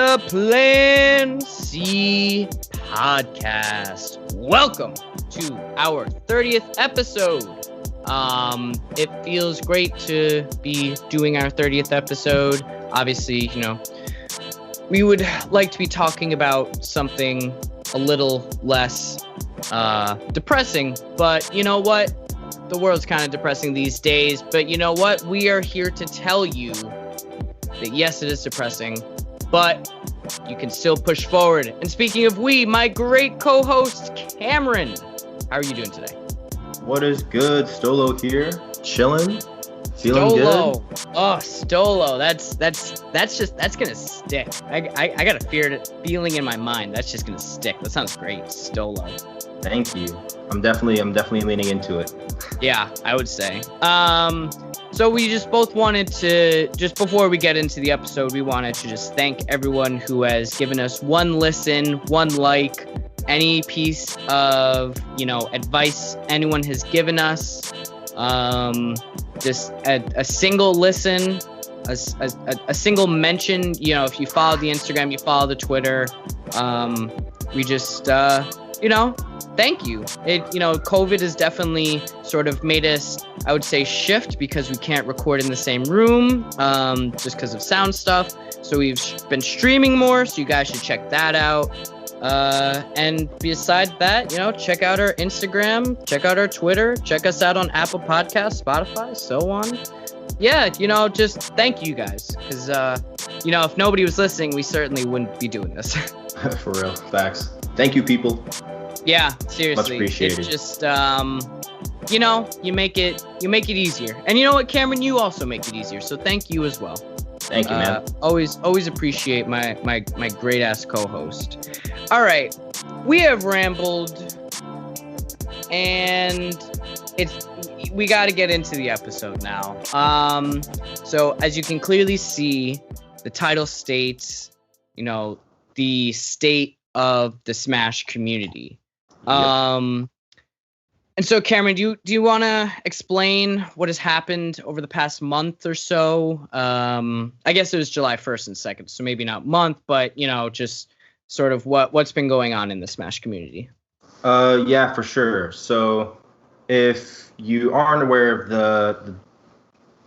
the Plan C podcast. Welcome to our 30th episode. It feels great to be doing our 30th episode. Obviously, we would like to be talking about something a little less depressing, but you know what? The world's kind of depressing these days, but you know what? We are here to tell you that yes, it is depressing, but you can still push forward. And speaking of we, my great co-host, Cameron, how are you doing today? What is good? Stolo here, chilling, feeling Stolo. good. Oh, Stolo, that's gonna stick. I got a feeling in my mind that's just gonna stick. That sounds great, Stolo. Thank you. I'm definitely leaning into it. Yeah, I would say. So we just both wanted to, just before we get into the episode, we wanted to just thank everyone who has given us one listen, one like, any piece of, advice anyone has given us. Just a single listen, a single mention, if you follow the Instagram, you follow the Twitter, we just, thank you. COVID has definitely sort of made us, I would say, shift because we can't record in the same room, just because of sound stuff. So we've been streaming more, so you guys should check that out. And besides that, check out our Instagram, check out our Twitter, check us out on Apple Podcasts, Spotify, so on. Yeah, just thank you guys, because, if nobody was listening, we certainly wouldn't be doing this. For real, facts. Thank you, people. Yeah, seriously. Much appreciated. It's just, you make it easier. And you know what, Cameron, you also make it easier. So thank you as well. Thank you, man. Always appreciate my great ass co-host. All right, we have rambled, and we got to get into the episode now. So as you can clearly see, the title states, the state of the Smash community. Yep. And so, Cameron, do you want to explain what has happened over the past month or so? I guess it was July 1st and 2nd, so maybe not month, but, just sort of what's been going on in the Smash community. Yeah, for sure. So if you aren't aware of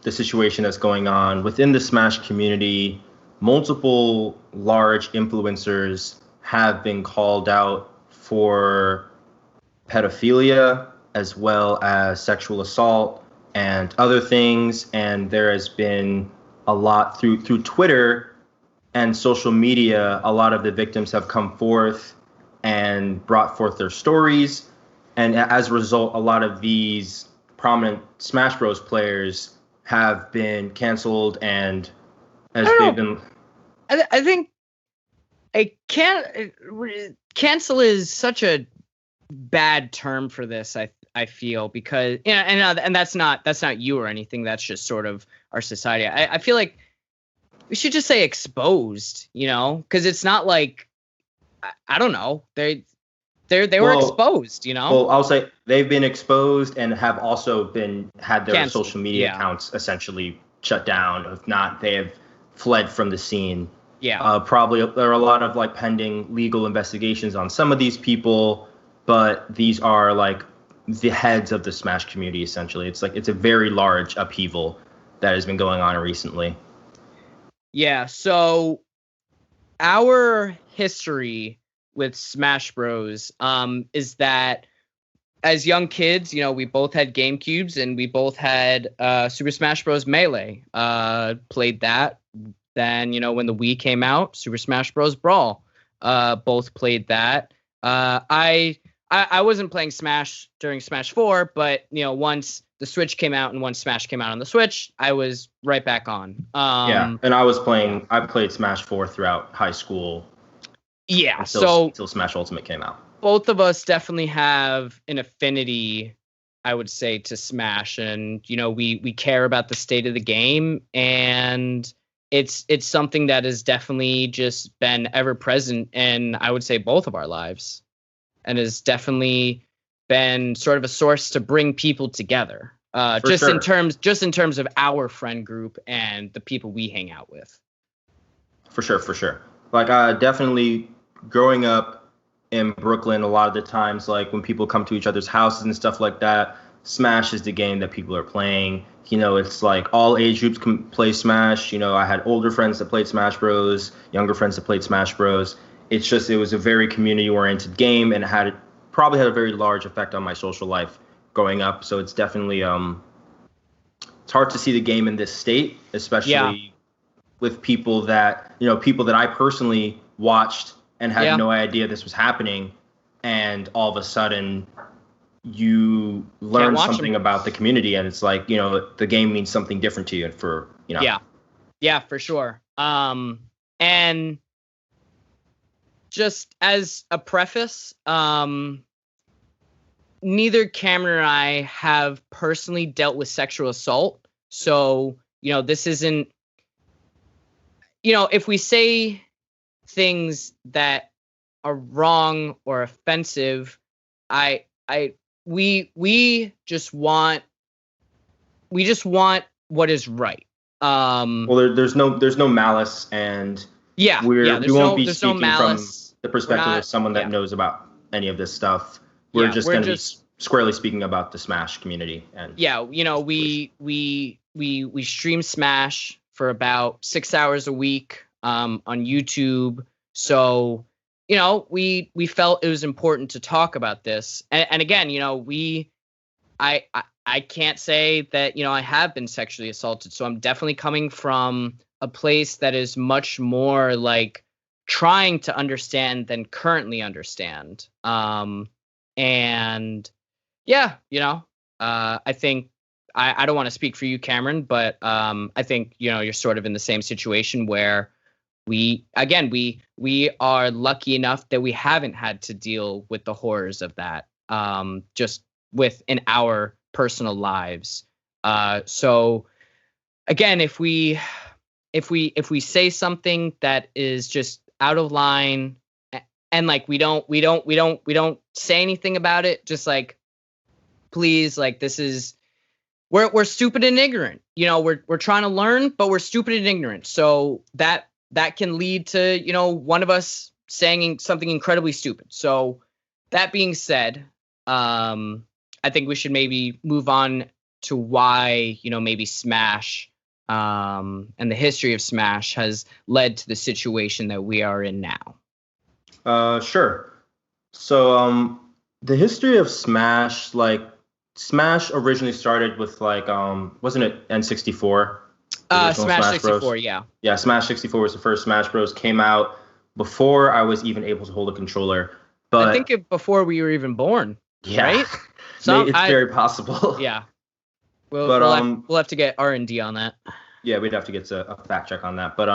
the situation that's going on within the Smash community, multiple large influencers have been called out for pedophilia as well as sexual assault and other things. And there has been a lot through Twitter and social media. A lot of the victims have come forth and brought forth their stories. And as a result, a lot of these prominent Smash Bros. Players have been canceled, and as they've been... I think cancel is such a bad term for this. I feel, because and that's not you or anything. That's just sort of our society. I feel like we should just say exposed, because it's not like I don't know. They were exposed, Well, I'll say they've been exposed and have also had their canceled. Social media accounts essentially shut down. If not, they have fled from the scene. Yeah. Probably there are a lot of pending legal investigations on some of these people, but these are the heads of the Smash community essentially. It's a very large upheaval that has been going on recently. Yeah. So our history with Smash Bros. Is that as young kids, we both had GameCubes and we both had Super Smash Bros. Melee. Played that. Then, when the Wii came out, Super Smash Bros. Brawl, both played that. I wasn't playing Smash during Smash 4, but, once the Switch came out and once Smash came out on the Switch, I was right back on. And I played Smash 4 throughout high school. Yeah, until Smash Ultimate came out. Both of us definitely have an affinity, I would say, to Smash, and, we care about the state of the game, and it's something that has definitely just been ever present in, I would say, both of our lives, and has definitely been sort of a source to bring people together. In terms of our friend group and the people we hang out with. For sure. Like definitely growing up in Brooklyn, a lot of the times, like when people come to each other's houses and stuff like that, Smash is the game that people are playing. You know, it's like all age groups can play Smash. You know, I had older friends that played Smash Bros, younger friends that played Smash Bros. It's just it was a very community-oriented game, and it had probably had a very large effect on my social life growing up. So it's definitely it's hard to see the game in this state, especially with people that people that I personally watched and had no idea this was happening, and all of a sudden you learn something about the community, and it's like the game means something different to you. For yeah, for sure. And just as a preface, neither Cameron and I have personally dealt with sexual assault, so this isn't. If we say things that are wrong or offensive, we just want what is right. Well, there's no malice, and we won't be speaking from the perspective of someone that knows about any of this stuff. We're just going to be squarely speaking about the Smash community. And we stream Smash for about 6 hours a week on YouTube. So, we felt it was important to talk about this. And again, I can't say that, I have been sexually assaulted. So I'm definitely coming from a place that is much more like trying to understand than currently understand. And yeah, I think I don't want to speak for you, Cameron, but I think, you're sort of in the same situation where we are lucky enough that we haven't had to deal with the horrors of that just within our personal lives. So again, if we say something that is just out of line and like we don't say anything about it, just like, please, like, this is we're stupid and ignorant. We're trying to learn, but we're stupid and ignorant. So that can lead to, one of us saying something incredibly stupid. So that being said, I think we should maybe move on to why, maybe Smash and the history of Smash has led to the situation that we are in now. Sure. So the history of Smash, like Smash originally started with like wasn't it N64? Smash 64, Bros? Yeah, Smash 64 was the first Smash Bros. Came out before I was even able to hold a controller. But I think before we were even born. Yeah, right? It's very possible. Yeah, we'll have to get R&D on that. Yeah, we'd have to get a fact check on that. But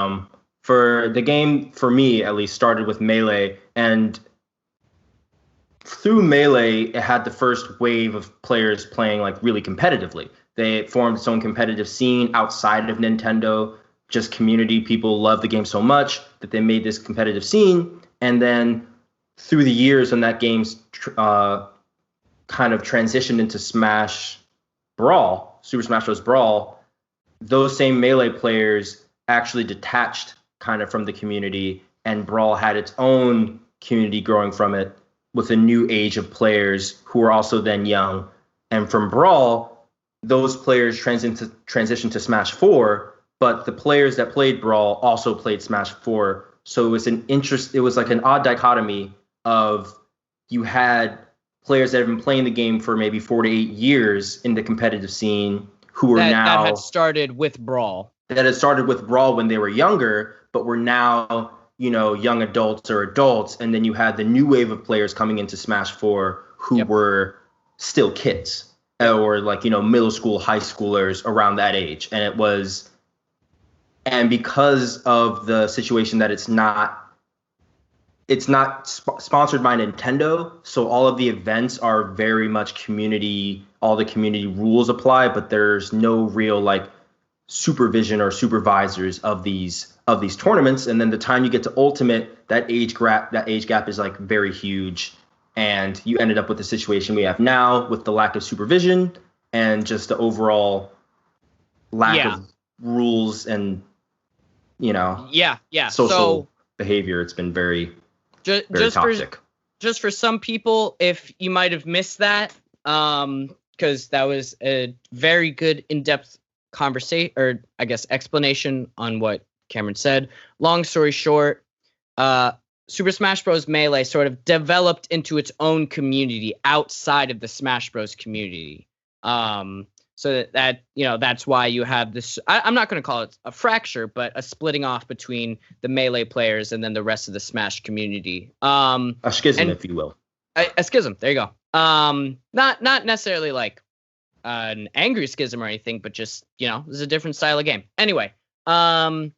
for the game, for me at least, started with Melee, and through Melee, it had the first wave of players playing like really competitively. They formed its own competitive scene outside of Nintendo, just community. People loved the game so much that they made this competitive scene. And then through the years, when that game's kind of transitioned into Smash Brawl, Super Smash Bros. Brawl, those same Melee players actually detached kind of from the community, and Brawl had its own community growing from it with a new age of players who were also then young. And from Brawl, those players transitioned to Smash 4, but the players that played Brawl also played Smash 4. So it was like an odd dichotomy of you had players that have been playing the game for maybe 4 to 8 years in the competitive scene who were that had started with Brawl. That had started with Brawl when they were younger, but were now, young adults or adults. And then you had the new wave of players coming into Smash 4 who were still kids or like, middle school, high schoolers around that age. And because of the situation that it's not sponsored by Nintendo, so all of the events are very much community, all the community rules apply, but there's no real like supervision or supervisors of these tournaments. And then the time you get to Ultimate, that age gap is like very huge, and you ended up with the situation we have now with the lack of supervision and just the overall lack of rules and social behavior. It's been very just toxic. Just for some people, if you might have missed that, because that was a very good in-depth conversation, or I guess explanation on what Cameron said. Long story short, Super Smash Bros. Melee sort of developed into its own community outside of the Smash Bros. Community. So that that's why you have this. I'm not going to call it a fracture, but a splitting off between the Melee players and then the rest of the Smash community. A schism, if you will. A schism. There you go. Not necessarily like an angry schism or anything, but just this is a different style of game. Anyway, and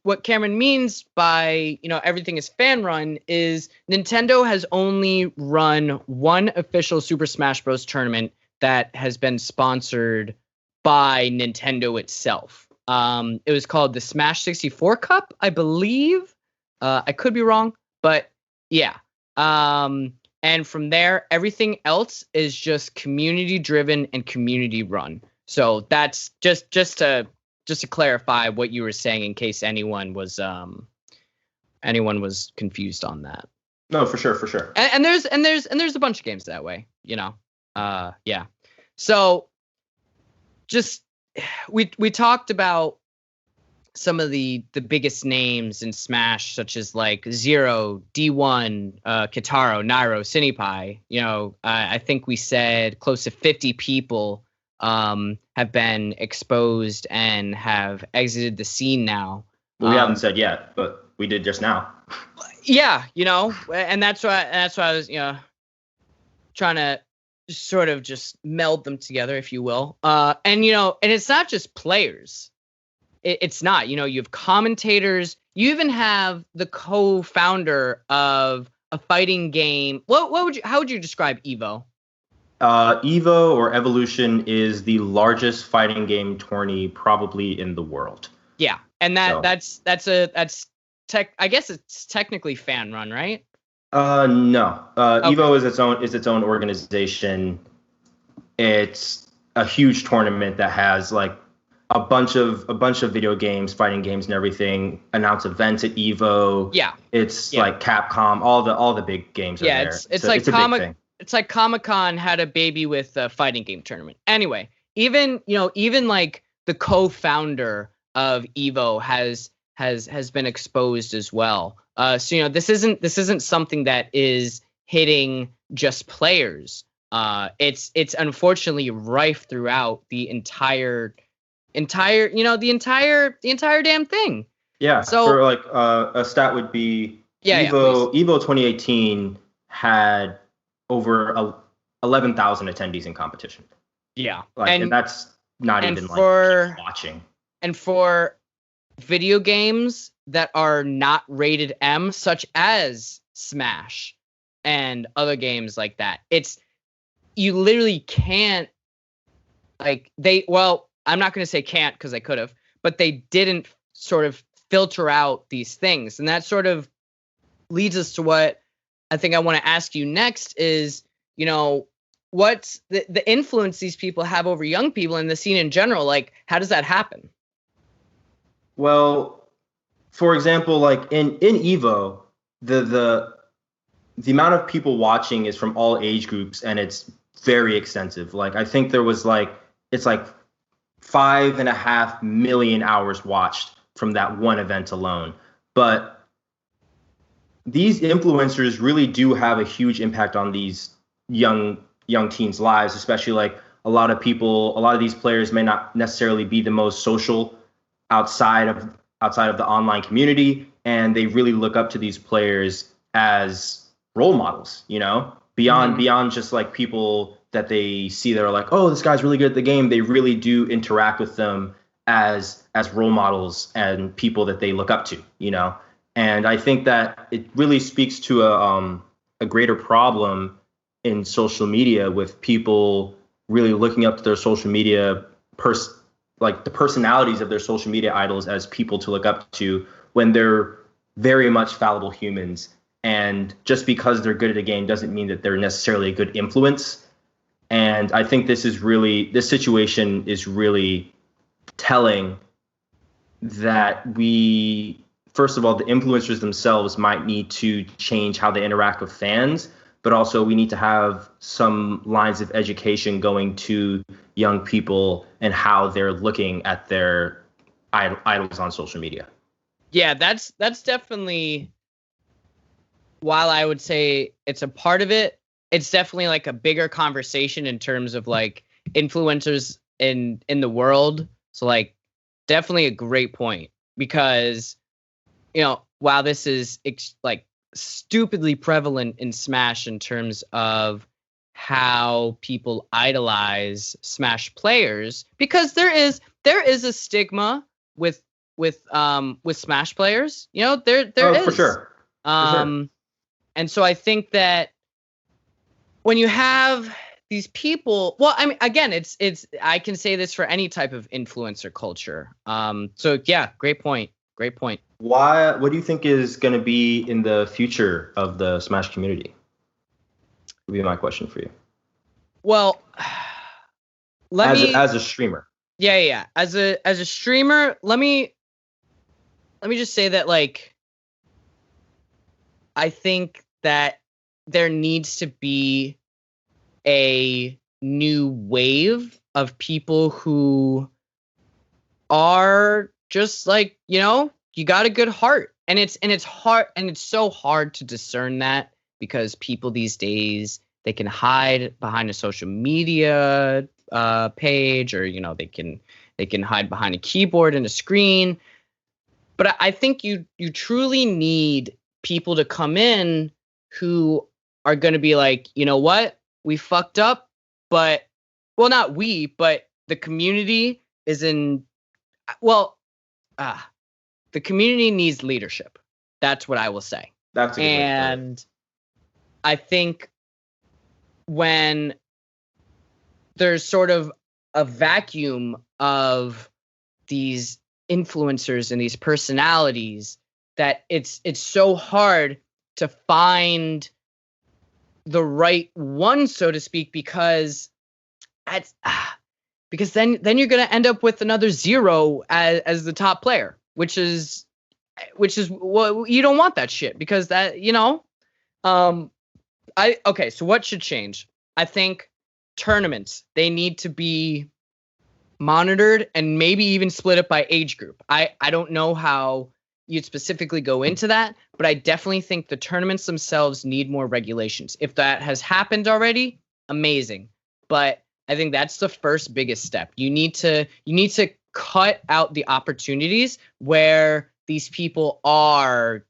what Cameron means by everything is fan run is Nintendo has only run one official Super Smash Bros. Tournament that has been sponsored by Nintendo itself. It was called the Smash 64 Cup, I believe. I could be wrong, but yeah. And from there, everything else is just community driven and community run. So that's just to clarify what you were saying in case anyone was confused on that. No, for sure. And there's a bunch of games that way, yeah. So just we talked about some of the biggest names in Smash, such as like Zero, D1, Kitaro, Nairo, Cinepai. I think we said close to 50 people have been exposed and have exited the scene now. Well, we haven't said yet, but we did just now. Yeah, and that's why I was trying to sort of just meld them together, if you will. And it's not just players. It's not, you have commentators. You even have the co-founder of a fighting game. How would you describe Evo? Evo or Evolution is the largest fighting game tourney probably in the world. Yeah, and that's I guess it's technically fan run, right? No. Okay. Evo is its own organization. It's a huge tournament that has like a bunch of video games, fighting games, and everything. Announce events at Evo. Yeah, it's like Capcom. All the big games are there. It's like Comic-Con had a baby with a fighting game tournament. Anyway, even like the co-founder of Evo has been exposed as well. So this isn't something that is hitting just players. It's unfortunately rife throughout the entire damn thing. Yeah. So for like a stat would be Evo 2018 had over 11,000 attendees in competition. Yeah. And that's not even for watching. And for video games that are not rated M, such as Smash and other games like that, you literally can't I'm not going to say can't because I could have, but they didn't sort of filter out these things. And that sort of leads us to what I think I want to ask you next is, what's the influence these people have over young people in the scene in general? Like, how does that happen? Well, for example, like in Evo, the amount of people watching is from all age groups, and it's very extensive. Like, I think there was it's 5.5 million hours watched from that one event alone. But these influencers really do have a huge impact on these young teens' lives, especially like a lot of these players may not necessarily be the most social outside of the online community, and they really look up to these players as role models, beyond just like people that they see that are like, oh, this guy's really good at the game. They really do interact with them as role models and people that they look up to, And I think that it really speaks to a greater problem in social media, with people really looking up to their social media like the personalities of their social media idols as people to look up to, when they're very much fallible humans. And just because they're good at a game doesn't mean that they're necessarily a good influence. And I think this situation is really telling that we first of all, the influencers themselves might need to change how they interact with fans, but also we need to have some lines of education going to young people and how they're looking at their idols on social media. Yeah, that's definitely, while I would say it's a part of it, it's definitely like a bigger conversation in terms of like influencers in the world. So like definitely a great point, because while this is like stupidly prevalent in Smash in terms of how people idolize Smash players, because there is a stigma with Smash players. There is. For sure. And so I think that when you have these people, well, I mean, again, it's I can say this for any type of influencer culture. So yeah, great point. What do you think is going to be in the future of the Smash community? Would be my question for you. Well, as a streamer. Yeah. As a streamer, let me just say that, like, I think that there needs to be a new wave of people who are just like, you got a good heart, and it's hard, and it's so hard to discern that, because people these days, they can hide behind a social media page, or they can hide behind a keyboard and a screen. But I think you truly need people to come in who are going to be like, you know what, we fucked up, but, well, not we, but the community is in, well, the community needs leadership. That's what I will say. That's a good and I think when there's sort of a vacuum of these influencers and these personalities, that it's so hard to find the right one, so to speak, because then you're going to end up with another Zero as the top player, which is what you don't want, that shit, because that, okay, so what should change? I think tournaments, they need to be monitored and maybe even split up by age group. I don't know how you'd specifically go into that, but I definitely think the tournaments themselves need more regulations. If that has happened already, amazing. But I think that's the first biggest step. You need to cut out the opportunities where these people are,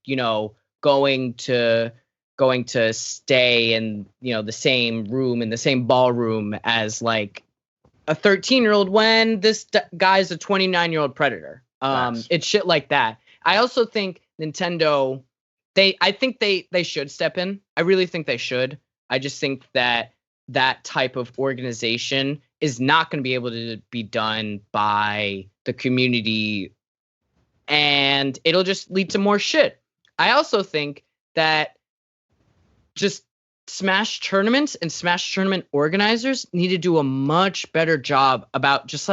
going to stay in, the same room, in the same ballroom as like a 13-year-old, when this guy's a 29-year-old predator. It's shit like that. I also think Nintendo, I think they should step in. I really think they should. I just think that type of organization is not going to be able to be done by the community, and it'll just lead to more shit. I also think that just Smash tournaments and Smash tournament organizers need to do a much better job about just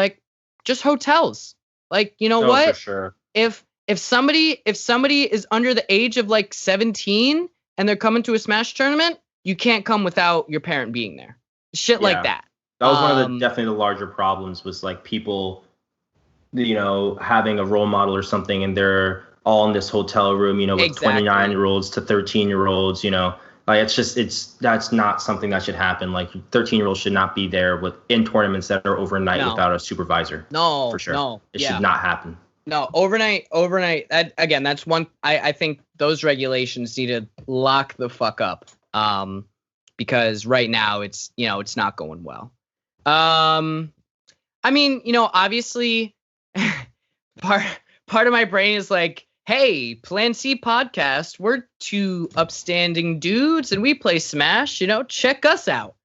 hotels. Like, what? For sure. If somebody is under the age of like 17 and they're coming to a Smash tournament, you can't come without your parent being there. Shit like that. That was one of definitely the larger problems, was like people, having a role model or something, and they're all in this hotel room, with 29-year-olds to 13-year-olds, Like, that's not something that should happen. Like, 13-year-olds should not be there in tournaments that are overnight without a supervisor. No, for sure. No, it should not happen. No, overnight. Again, that's one. I think those regulations need to lock the fuck up. Because right now it's not going well. I mean, obviously, part of my brain is like, hey, Plan C podcast, we're two upstanding dudes and we play Smash, check us out.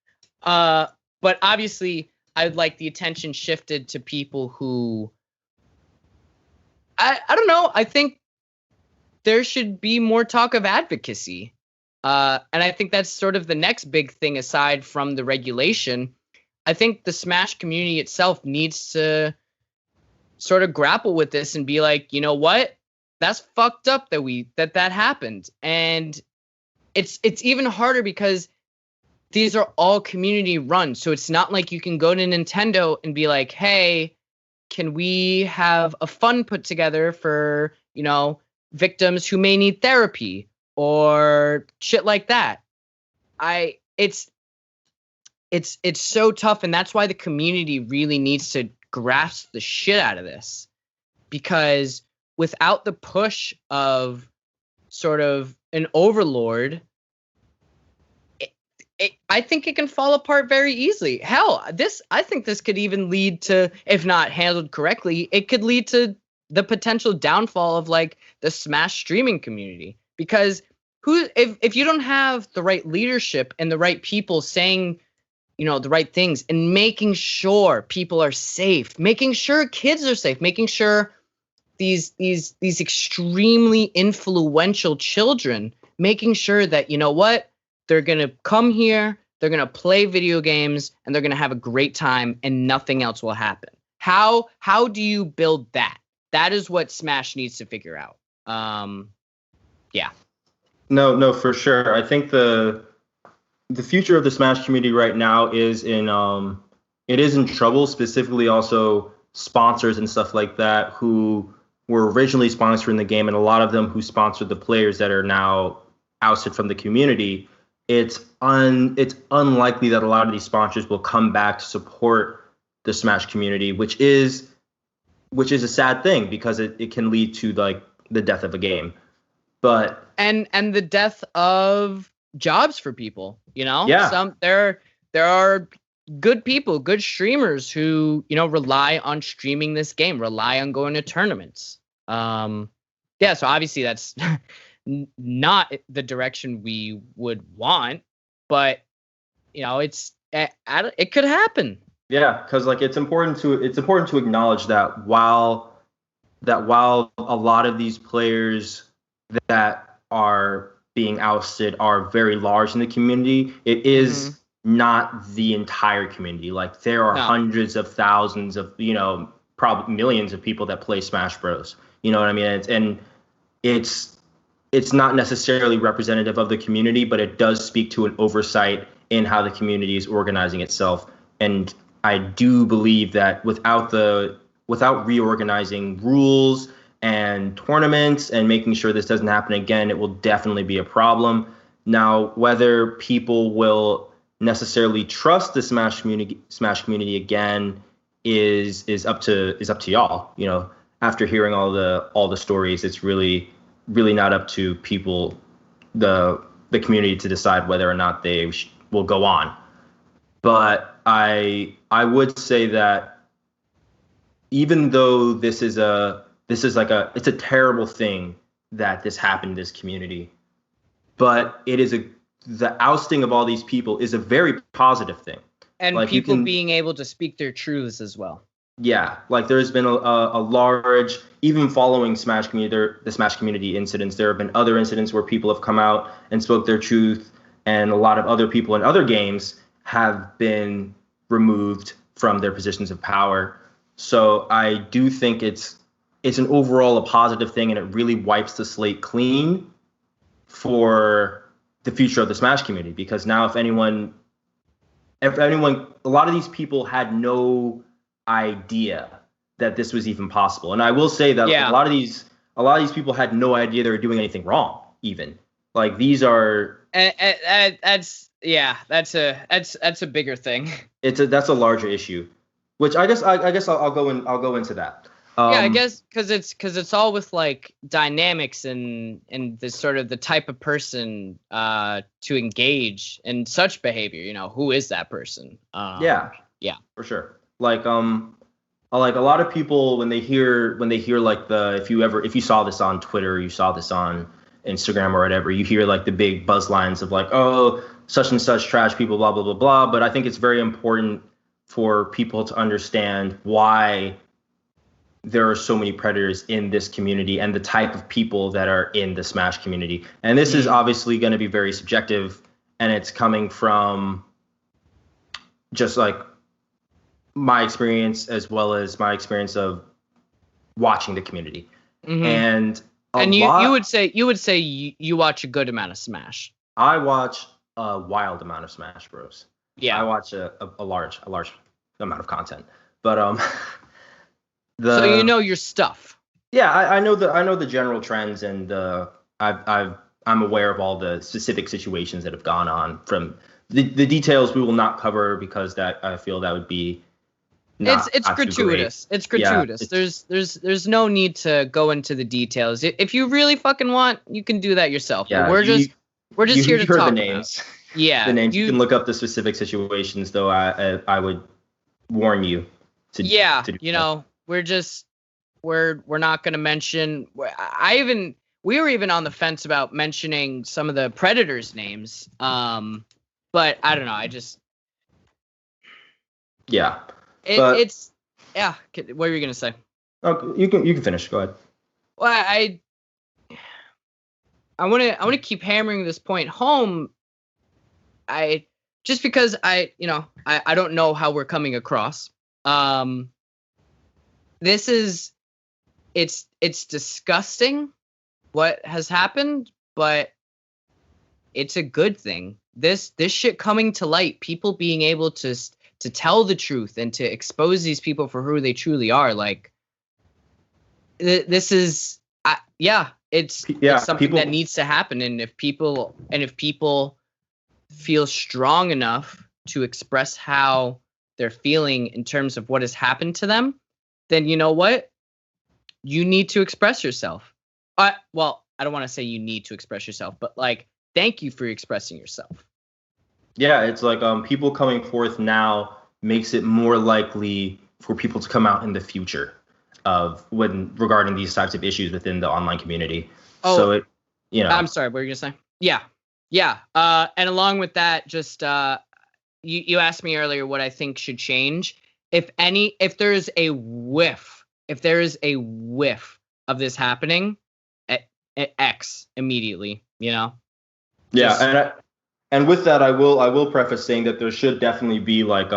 But obviously, I'd like the attention shifted to people who, I don't know, I think there should be more talk of advocacy. And I think that's sort of the next big thing aside from the regulation. I think the Smash community itself needs to sort of grapple with this and be like, you know what? that's fucked up that happened. And it's even harder because these are all community run. So it's not like you can go to Nintendo and be like, hey, can we have a fund put together for, victims who may need therapy or shit like that. It's so tough, and that's why the community really needs to grasp the shit out of this, because without the push of sort of an overlord, I think it can fall apart very easily. Hell, I think this could even lead to, if not handled correctly, it could lead to the potential downfall of like the Smash streaming community. Because if you don't have the right leadership and the right people saying, the right things and making sure people are safe, making sure kids are safe, making sure these extremely influential children, making sure that, they're going to come here, they're going to play video games, and they're going to have a great time, and nothing else will happen. How do you build that? That is what Smash needs to figure out. Yeah. No, for sure. I think the future of the Smash community right now is in trouble, specifically also sponsors and stuff like that who were originally sponsoring the game, and a lot of them who sponsored the players that are now ousted from the community. It's unlikely that a lot of these sponsors will come back to support the Smash community, which is a sad thing because it can lead to like the death of a game. But and the death of jobs for people, Yeah. There are good people, good streamers who, rely on streaming this game, rely on going to tournaments. So obviously that's not the direction we would want, but it could happen. Yeah, because like it's important to acknowledge that while a lot of these players that are being ousted are very large in the community, it is not the entire community. Like there are hundreds of thousands of, probably millions of people that play Smash Bros. You know what I mean? It's not necessarily representative of the community, but it does speak to an oversight in how the community is organizing itself. And I do believe that without reorganizing rules and tournaments and making sure this doesn't happen again, it will definitely be a problem. Now, whether people will necessarily trust the Smash community again is up to y'all. After hearing all the stories, it's really not up to people, the community, to decide whether or not they will go on. But I would say that even though it's a terrible thing that this happened in this community, but the ousting of all these people is a very positive thing. And like people being able to speak their truths as well. Yeah, like there's been a large, even following the Smash community incidents, there have been other incidents where people have come out and spoke their truth, and a lot of other people in other games have been removed from their positions of power. So I do think it's an overall a positive thing, and it really wipes the slate clean for the future of the Smash community, because now if anyone, a lot of these people had no idea that this was even possible. And I will say that a lot of these people had no idea they were doing anything wrong, even. Like these are that's a bigger thing. That's a larger issue, which I guess I'll go into that. I guess because it's all with like dynamics and the sort of the type of person to engage in such behavior. Who is that person? Yeah, for sure. Like a lot of people when they hear like if you saw this on Twitter, you saw this on Instagram or whatever, you hear like the big buzz lines of like, oh, such and such trash people, blah blah blah blah. But I think it's very important for people to understand why there are so many predators in this community and the type of people that are in the Smash community. And this is obviously going to be very subjective, and it's coming from just like my experience as well as my experience of watching the community. And And you would say you watch a good amount of Smash. I watch a wild amount of Smash Bros. Yeah. I watch a large amount of content. But so you know your stuff. Yeah, I know the general trends, and I'm aware of all the specific situations that have gone on. From the details we will not cover because that I feel that would be not it's gratuitous. It's gratuitous. Yeah, there's no need to go into the details. If you really fucking want, you can do that yourself. Yeah, but we're just here to talk the names. About. Yeah, the names. You can look up the specific situations, though. I would warn you to. Yeah, to do you that. know, we're not going to mention. We were even on the fence about mentioning some of the Predators' names. But I don't know. I just. Yeah. It's. Yeah. What were you going to say? Oh, you can finish. Go ahead. Well, I want to keep hammering this point home. Just because I don't know how we're coming across. This is it's disgusting what has happened, but it's a good thing. This shit coming to light, people being able to tell the truth and to expose these people for who they truly are, like this is it's something that needs to happen. And if people feel strong enough to express how they're feeling in terms of what has happened to them, then you know what? You need to express yourself. Well, I don't want to say you need to express yourself, but like, thank you for expressing yourself. Yeah, it's like people coming forth now makes it more likely for people to come out in the future regarding these types of issues within the online community. Oh, so I'm sorry, what were you gonna say? Yeah. And along with that, just you asked me earlier what I think should change. If there is a whiff of this happening, at X immediately, Yeah, and with that, I will preface saying that there should definitely be like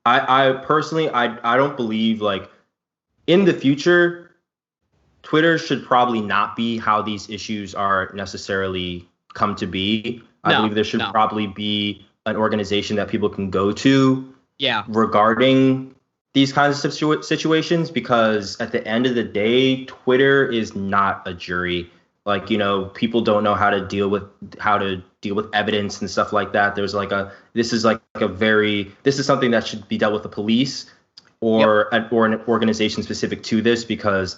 I personally I don't believe like in the future Twitter should probably not be how these issues are necessarily come to be. I believe there should probably be an organization that people can go to regarding these kinds of situations, because at the end of the day, Twitter is not a jury. Like, people don't know how to deal with evidence and stuff like that. There's like this is something that should be dealt with the police or an organization specific to this, because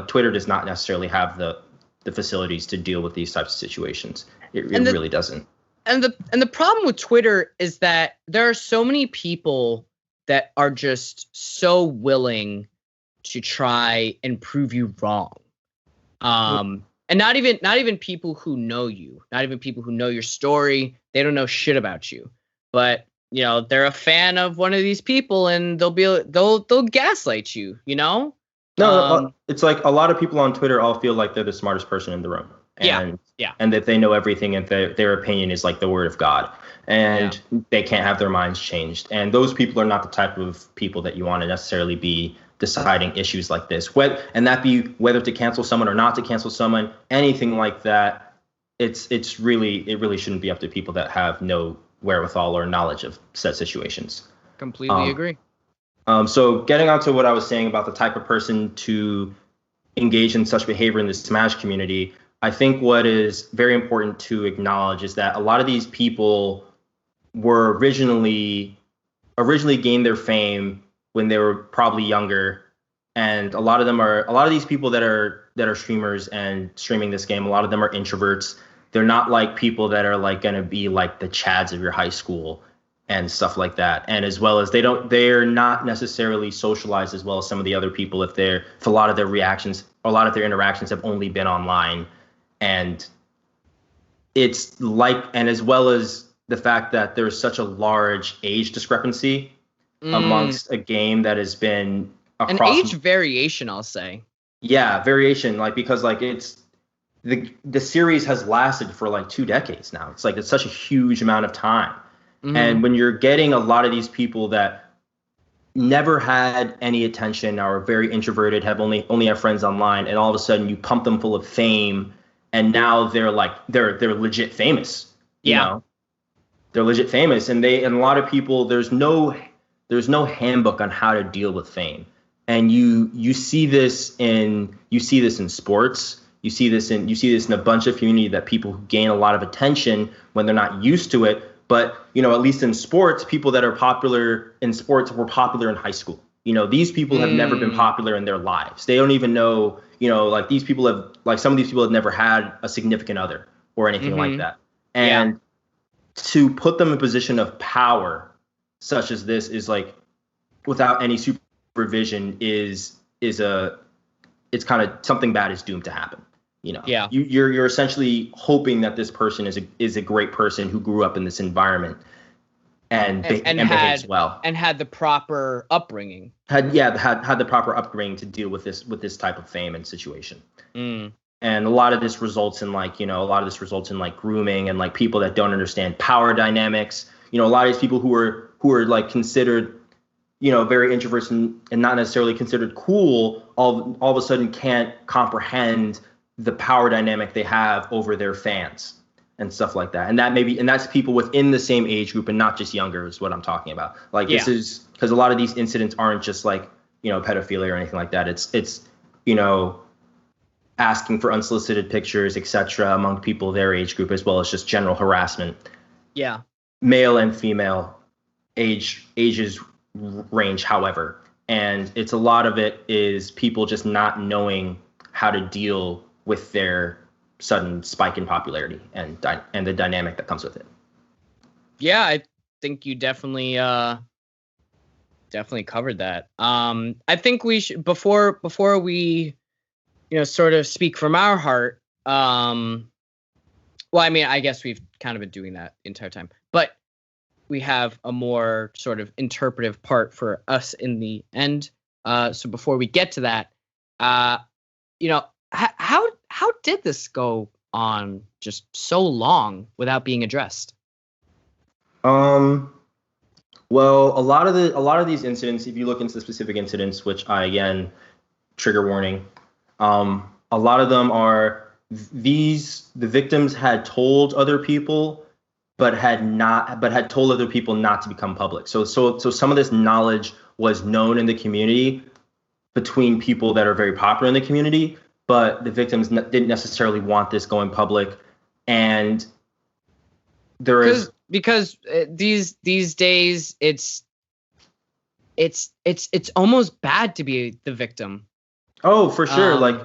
Twitter does not necessarily have the facilities to deal with these types of situations. It really doesn't. And the problem with Twitter is that there are so many people that are just so willing to try and prove you wrong. And not even people who know you, not even people who know your story. They don't know shit about you, but they're a fan of one of these people, and they'll gaslight you. No, it's like a lot of people on Twitter all feel like they're the smartest person in the room. And that they know everything, and their opinion is like the word of God, and they can't have their minds changed. And those people are not the type of people that you want to necessarily be deciding issues like this. Whether to cancel someone or not to cancel someone, anything like that. It really shouldn't be up to people that have no wherewithal or knowledge of said situations. Completely agree. So getting on to what I was saying about the type of person to engage in such behavior in the Smash community, I think what is very important to acknowledge is that a lot of these people were originally gained their fame when they were probably younger, and a lot of these people that are streamers and streaming this game, a lot of them are introverts. They're not like people that are like going to be like the Chads of your high school and stuff like that. And as well as they're not necessarily socialized as well as some of the other people if a lot of their interactions have only been online. And it's and as well as the fact that there's such a large age discrepancy amongst a game that has been across an age variation, I'll say. Yeah, variation, because it's the series has lasted for like 2 decades now. It's such a huge amount of time. Mm-hmm. And when you're getting a lot of these people that never had any attention, are very introverted, have only have friends online, and all of a sudden you pump them full of fame, and now they're legit famous. You Yeah. know, they're legit famous, and a lot of people, there's no handbook on how to deal with fame, and you see this in sports. You see this in a bunch of community, that people who gain a lot of attention when they're not used to it. But at least in sports, people that are popular in sports were popular in high school. These people have never been popular in their lives. They don't even know. Like some of these people have never had a significant other or anything like that. And to put them in a position of power such as this is like, without any supervision, it's kind of, something bad is doomed to happen. You're essentially hoping that this person is a great person who grew up in this environment and behaves well, and had the proper upbringing. Had the proper upbringing to deal with this type of fame and situation. And a lot of this results in grooming and like people that don't understand power dynamics. A lot of these people who are like considered, very introverts and not necessarily considered cool, all of a sudden can't comprehend the power dynamic they have over their fans and stuff like that. And that's people within the same age group and not just younger, is what I'm talking about. Like, this is because a lot of these incidents aren't just like, pedophilia or anything like that. It's asking for unsolicited pictures, etc., among people their age group, as well as just general harassment. Yeah. Male and female ages range, however. And it's a lot of it is people just not knowing how to deal with their sudden spike in popularity and the dynamic that comes with it. Yeah, I think you definitely covered that. I think we should, before we sort of speak from our heart. Well, I mean, I guess we've kind of been doing that the entire time, but we have a more sort of interpretive part for us in the end. So before we get to that, how did this go on just so long without being addressed? Well, a lot of these incidents, if you look into the specific incidents, which the lot of them are the victims had told other people, but had told other people not to become public. So some of this knowledge was known in the community between people that are very popular in the community, but the victims didn't necessarily want this going public. And because these days it's almost bad to be the victim. Oh, for sure. Like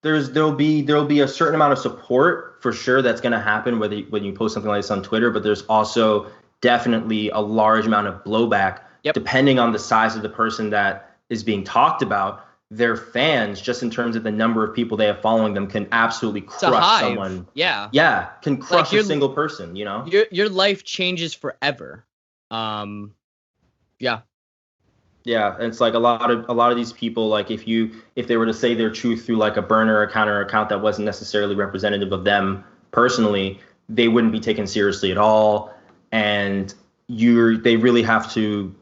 there'll be a certain amount of support for sure that's going to happen when you post something like this on Twitter, but there's also definitely a large amount of blowback, depending on the size of the person that is being talked about. Their fans, just in terms of the number of people they have following them, can absolutely crush someone. Yeah, can crush a single person. Your life changes forever. Yeah, and it's like a lot of these people, like if they were to say their truth through like a burner account or account that wasn't necessarily representative of them personally, they wouldn't be taken seriously at all. And they really have to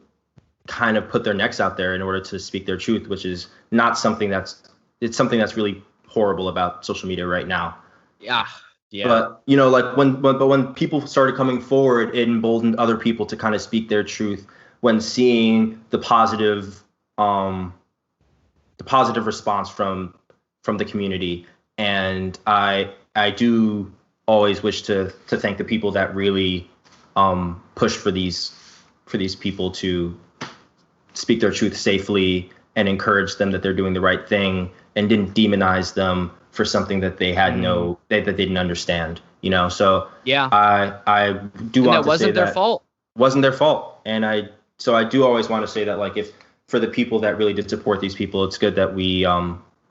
kind of put their necks out there in order to speak their truth, which is not something that's really horrible about social media right now. Yeah. But when people started coming forward, it emboldened other people to kind of speak their truth when seeing the positive response from the community. And I do always wish to thank the people that really push for these people to speak their truth safely and encourage them that they're doing the right thing, and didn't demonize them for something that they had that they didn't understand. So yeah, I do want to say that wasn't their fault. Wasn't their fault, and I do always want to say that, like, if for the people that really did support these people, it's good that we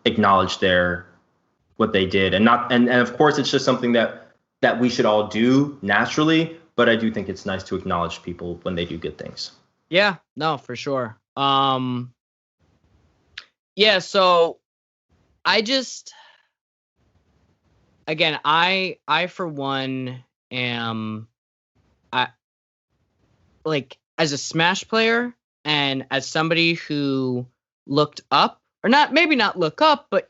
acknowledge what they did, and of course it's just something that we should all do naturally. But I do think it's nice to acknowledge people when they do good things. Yeah, no, for sure. Yeah, so I just, again, I for one am, like, as a Smash player, And as somebody who looked up, or not, maybe not look up, but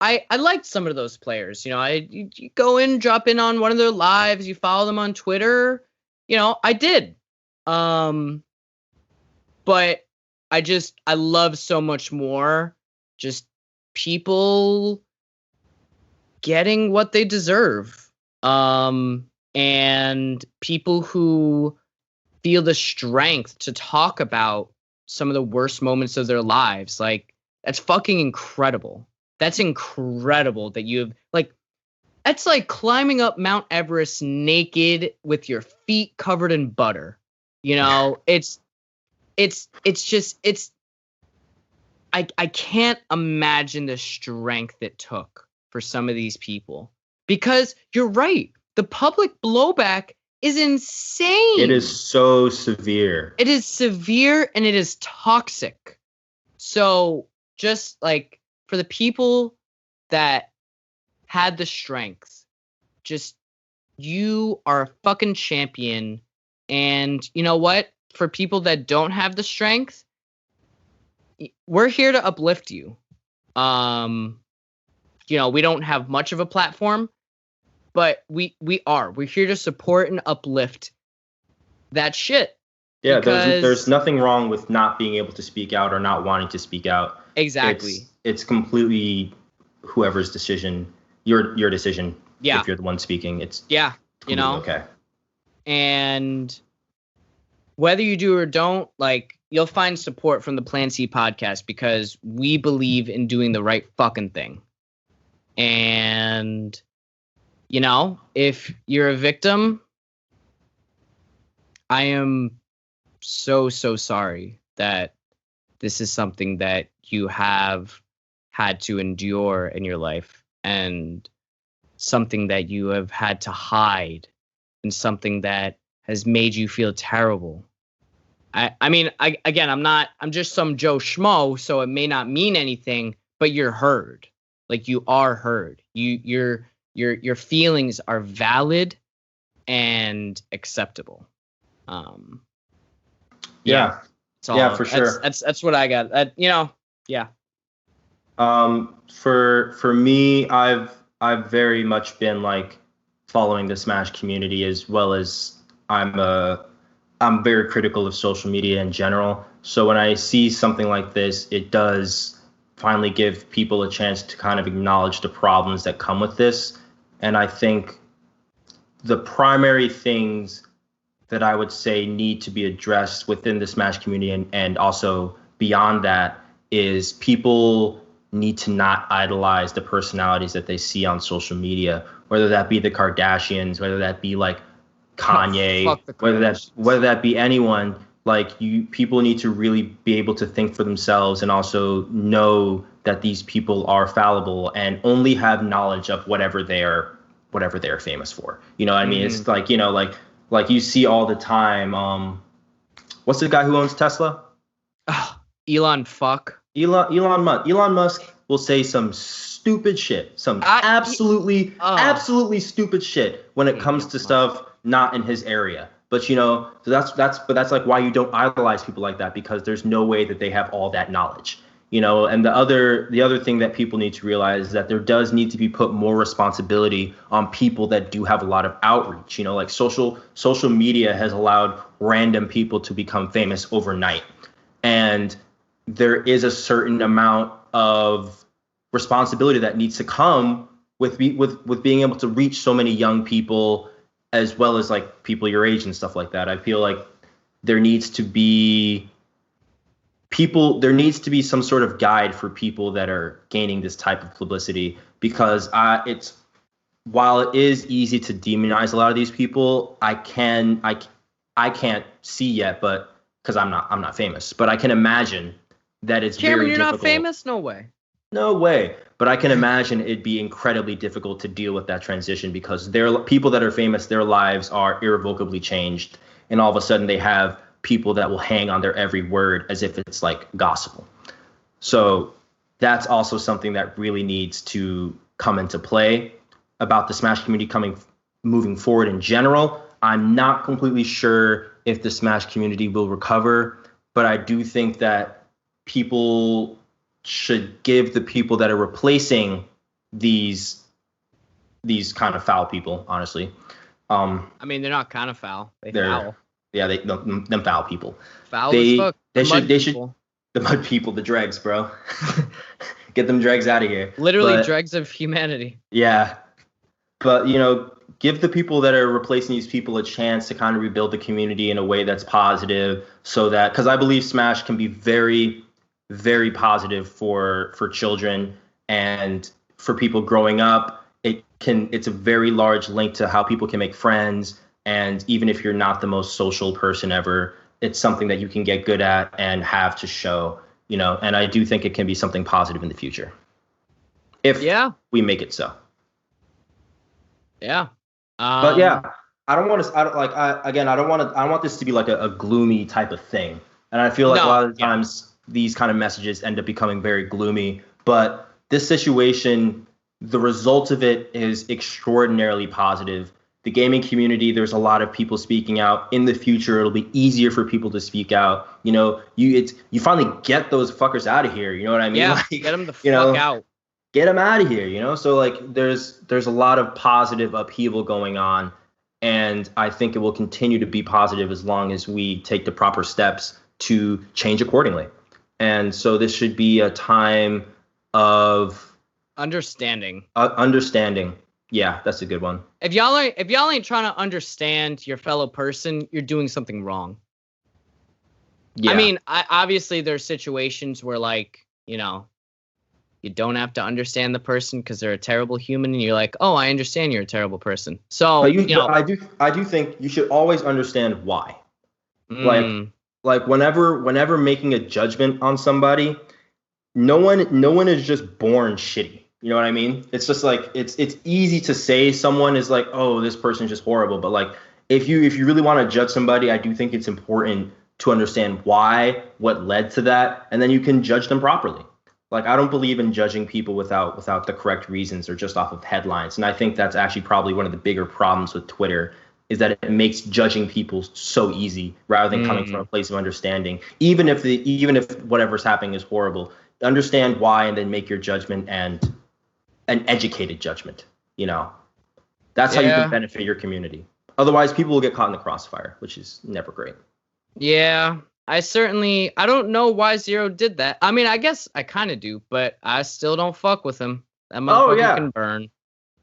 I liked some of those players. You go in, drop in on one of their lives, you follow them on Twitter. I did. But I love so much more just people getting what they deserve. And people who feel the strength to talk about some of the worst moments of their lives. Like, that's fucking incredible. That's incredible that that's like climbing up Mount Everest naked with your feet covered in butter. It's I can't imagine the strength it took for some of these people, because you're right. The public blowback is insane. It is so severe. It is severe and it is toxic. So just like for the people that had the strength, just, you are a fucking champion. And you know what? For people that don't have the strength, we're here to uplift you. We don't have much of a platform, but we're here to support and uplift that shit. Yeah, there's nothing wrong with not being able to speak out or not wanting to speak out. Exactly. It's completely whoever's decision, your decision. Yeah. If you're the one speaking, it's okay. And whether you do or don't, like, you'll find support from the Plan C podcast, because we believe in doing the right fucking thing. And, if you're a victim, I am so, so sorry that this is something that you have had to endure in your life, and something that you have had to hide, and something that has made you feel terrible. I'm just some Joe Schmo, so it may not mean anything, but you're heard. Like, you are heard. Your feelings are valid and acceptable. Yeah, for sure. That's what I got. Yeah. For me, I've very much been like following the Smash community, as well as I'm very critical of social media in general. So when I see something like this, it does finally give people a chance to kind of acknowledge the problems that come with this. And I think the primary things that I would say need to be addressed within the Smash community and also beyond that is people need to not idolize the personalities that they see on social media, whether that be the Kardashians, whether that be like Kanye, whether that be anyone. Like, people need to really be able to think for themselves and also know that these people are fallible and only have knowledge of whatever they're famous for. You know what I mean? It's like, like you see all the time. What's the guy who owns Tesla? Elon fuck. Elon Musk will say some stupid shit, absolutely stupid shit when it comes to stuff not in his area. But so that's like why you don't idolize people like that, because there's no way that they have all that knowledge. And the other thing that people need to realize is that there does need to be put more responsibility on people that do have a lot of outreach. Like social media has allowed random people to become famous overnight. And there is a certain amount of responsibility that needs to come with being able to reach so many young people, as well as like people your age and stuff like that. I feel like there needs to be some sort of guide for people that are gaining this type of publicity, because while it is easy to demonize a lot of these people, I can't see yet, but because I'm not famous, but I can imagine that it's Cameron, very you're difficult. Not famous? No way. No way. But I can imagine it'd be incredibly difficult to deal with that transition, because there are people that are famous, their lives are irrevocably changed. And all of a sudden they have people that will hang on their every word as if it's like gospel. So that's also something that really needs to come into play about the Smash community moving forward in general. I'm not completely sure if the Smash community will recover but I do think that people should give the people that are replacing these kind of foul people, honestly. I mean, they're not kind of foul. They're foul. Yeah, them foul people. Foul as fuck. They should the mud people, the dregs, bro. Get them dregs out of here. Literally dregs of humanity. Yeah. But, you know, give the people that are replacing these people a chance to kind of rebuild the community in a way that's positive, so that, because I believe Smash can be very, very positive for children and for people growing up. It's a very large link to how people can make friends. And even if you're not the most social person ever, it's something that you can get good at and have to show, you know, and I do think it can be something positive in the future. If we make it so. Yeah. But yeah, I don't want this to be like a gloomy type of thing. And I feel like a lot of the times these kind of messages end up becoming very gloomy, but this situation, the result of it is extraordinarily positive. The gaming community, there's a lot of people speaking out. In the future, it'll be easier for people to speak out. You know, you finally get those fuckers out of here. You know what I mean? Yeah, get them the fuck out. Get them out of here. You know, so like there's a lot of positive upheaval going on, and I think it will continue to be positive as long as we take the proper steps to change accordingly. And so this should be a time of understanding. Understanding. Yeah, that's a good one. If y'all ain't trying to understand your fellow person, you're doing something wrong. Yeah. I mean, obviously there's situations where, like, you know, you don't have to understand the person because they're a terrible human, and you're like, oh, I understand you're a terrible person. So but I do think you should always understand why. Like whenever making a judgment on somebody, no one is just born shitty. You know what I mean? It's just like it's easy to say someone is like, oh, this person's just horrible. But like if you really want to judge somebody, I do think it's important to understand why, what led to that, and then you can judge them properly. Like, I don't believe in judging people without the correct reasons or just off of headlines. And I think that's actually probably one of the bigger problems with Twitter, is that it makes judging people so easy rather than coming from a place of understanding. Even if whatever's happening is horrible, understand why and then make your judgment, and an educated judgment. You know, that's how you can benefit your community. Otherwise, people will get caught in the crossfire, which is never great. Yeah, I don't know why Zero did that. I mean, I guess I kind of do, but I still don't fuck with him. That motherfucker can burn.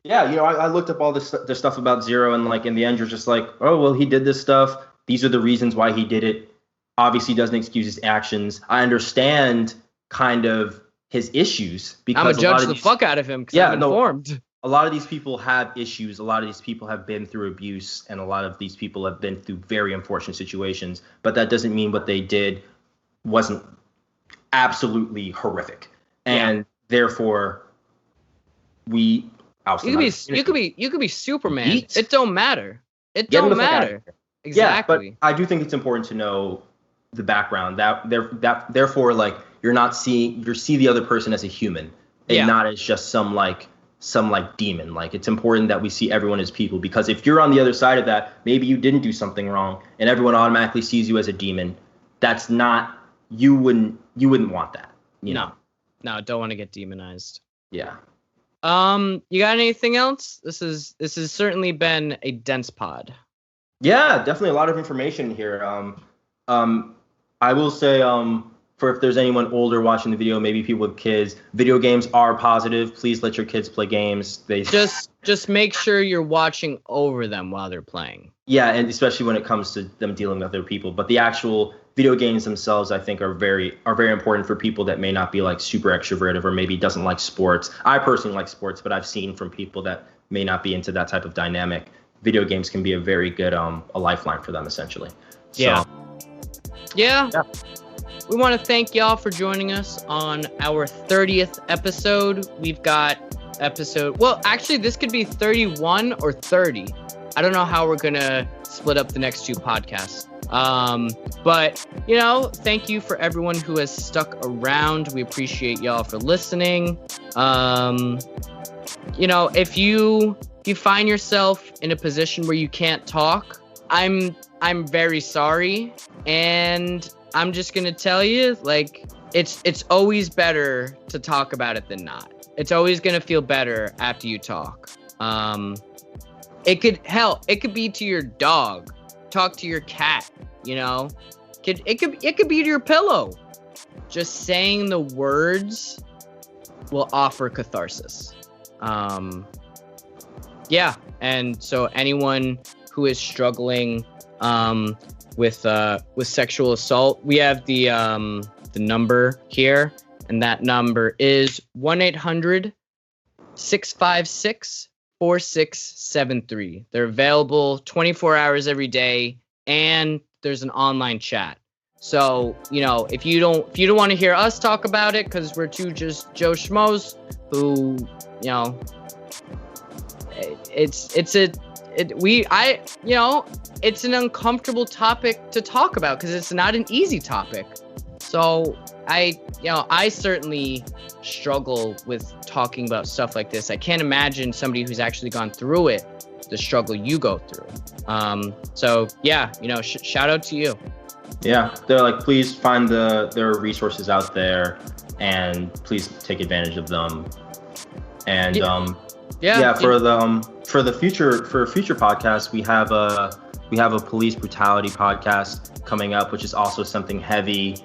Yeah, you know, I looked up all the stuff about Zero, and like in the end, you're just like, oh, well, he did this stuff. These are the reasons why he did it. Obviously, doesn't excuse his actions. I understand kind of his issues, because I'm gonna judge the fuck out of him because I'm informed. A lot of these people have issues. A lot of these people have been through abuse, and a lot of these people have been through very unfortunate situations. But that doesn't mean what they did wasn't absolutely horrific, and therefore you could be Superman. It don't matter. It don't matter. Exactly. Yeah, but I do think it's important to know the background. Therefore, like, you see the other person as a human, and not as just some demon. Like, it's important that we see everyone as people, because if you're on the other side of that, maybe you didn't do something wrong and everyone automatically sees you as a demon. That's not, you wouldn't want that. No, don't want to get demonized. Yeah. You got anything else? This has certainly been a dense pod. Yeah, definitely a lot of information here. I will say, for if there's anyone older watching the video, maybe people with kids, video games are positive. Please let your kids play games. They just make sure you're watching over them while they're playing. Yeah, and especially when it comes to them dealing with other people. But the actual video games themselves, I think, are very important for people that may not be like super extroverted or maybe doesn't like sports. I personally like sports, but I've seen from people that may not be into that type of dynamic, video games can be a very good a lifeline for them, essentially. So, yeah. We want to thank y'all for joining us on our 30th episode. We've got actually, this could be 31 or 30. I don't know how we're going to split up the next two podcasts. But, you know, thank you for everyone who has stuck around. We appreciate y'all for listening. You know, if you find yourself in a position where you can't talk, I'm very sorry. And I'm just gonna tell you, like, it's always better to talk about it than not. It's always gonna feel better after you talk. It could be to your dog, talk to your cat, you know. It could be to your pillow. Just saying the words will offer catharsis. Yeah, and so anyone who is struggling with sexual assault, we have the number here, and that number is 1-800-656-4673. They're available 24 hours every day, and there's an online chat. So, you know, if you don't want to hear us talk about it, because we're two just Joe Schmoes who, you know, it's an uncomfortable topic to talk about because it's not an easy topic. So I certainly struggle with talking about stuff like this. I can't imagine somebody who's actually gone through it, the struggle you go through. So yeah, you know, shout out to you. Yeah, they're like, please find there are resources out there, and please take advantage of them. And for future podcasts, we have a police brutality podcast coming up, which is also something heavy.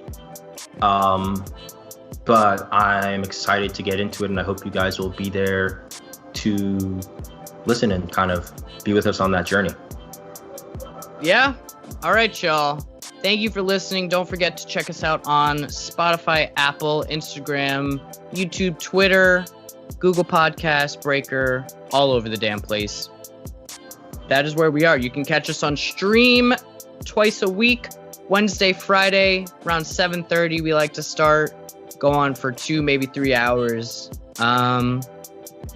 But I'm excited to get into it, and I hope you guys will be there to listen and kind of be with us on that journey. Yeah. All right, y'all. Thank you for listening. Don't forget to check us out on Spotify, Apple, Instagram, YouTube, Twitter, Google Podcasts, Breaker, all over the damn place. That is where we are. You can catch us on stream twice a week, Wednesday, Friday, around 7:30. We like to start, go on for 2, maybe 3 hours. Come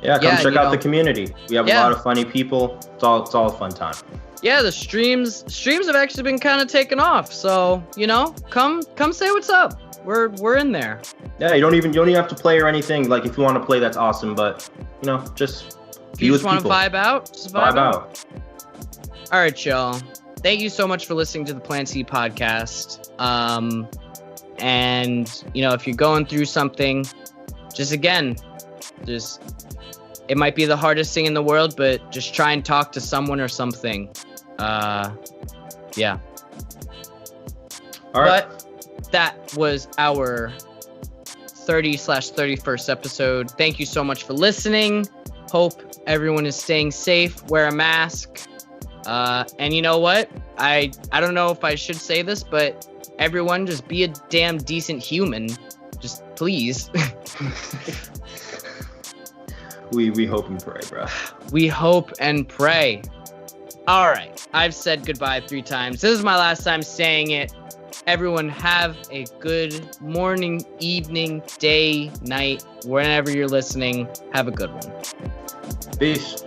check out the community. We have a lot of funny people. It's all a fun time. Yeah, the streams have actually been kind of taken off. So, you know, come say what's up. We're in there. Yeah, you don't even have to play or anything. Like, if you want to play, that's awesome. But, you know, just be with people. You just want to vibe out? Just vibe out. All right, y'all. Thank you so much for listening to the Plan C podcast. And, you know, if you're going through something, it might be the hardest thing in the world, but just try and talk to someone or something. Yeah. All right. But that was our 30/31st episode. Thank you so much for listening. Hope everyone is staying safe. Wear a mask. And you know what? I don't know if I should say this, but everyone just be a damn decent human. Just please. We hope and pray, bro. We hope and pray. All right. I've said goodbye 3 times. This is my last time saying it. Everyone have a good morning, evening, day, night, whenever you're listening. Have a good one. Peace.